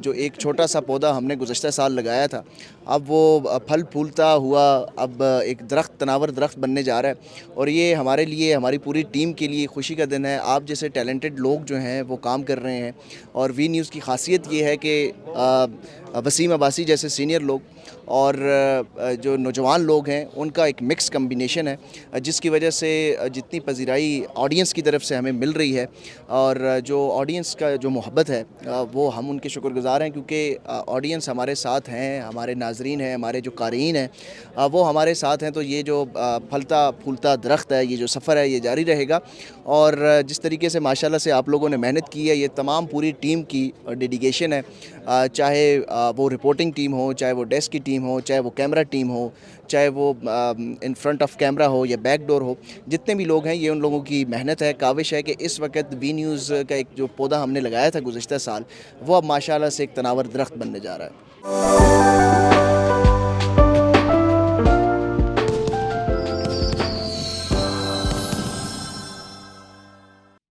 جو ایک چھوٹا سا پودا ہم نے گزشتہ سال لگایا تھا، اب وہ پھل پھولتا ہوا اب ایک درخت، تناور درخت بننے جا رہا ہے، اور یہ ہمارے لیے، ہماری پوری ٹیم کے لیے خوشی کا دن ہے۔ آپ جیسے ٹیلنٹڈ لوگ جو ہیں وہ کام کر رہے ہیں، اور وی نیوز کی خاصیت یہ ہے کہ وسیم عباسی جیسے سینئر لوگ اور جو نوجوان لوگ ہیں ان کا ایک مکس کمبینیشن ہے، جس کی وجہ سے جتنی پذیرائی آڈینس کی طرف سے ہمیں مل رہی ہے، اور جو آڈینس کا جو محبت ہے وہ ہم ان کے شکر گزار ہیں، کیونکہ آڈینس ہمارے ساتھ ہیں، ہمارے ناظرین ہیں، ہمارے جو قارئین ہیں وہ ہمارے ساتھ ہیں۔ تو یہ جو پھلتا پھولتا درخت ہے، یہ جو سفر ہے، یہ جاری رہے گا، اور جس طریقے سے ماشاءاللہ سے آپ لوگوں نے محنت کی ہے، یہ تمام پوری ٹیم کی ڈیڈیکیشن ہے، چاہے وہ رپورٹنگ ٹیم ہو، چاہے وہ ڈیسک کی ٹیم ہو، چاہے وہ کیمرہ ٹیم ہو، چاہے وہ ان فرنٹ آف کیمرہ ہو یا بیک ڈور ہو، جتنے بھی لوگ ہیں یہ ان لوگوں کی محنت ہے۔ کاوش ہے کہ اس وقت وی نیوز کا ایک جو پودا ہم نے لگایا تھا گزشتہ سال، وہ اب ماشاءاللہ سے ایک تناور درخت بننے جا رہا ہے۔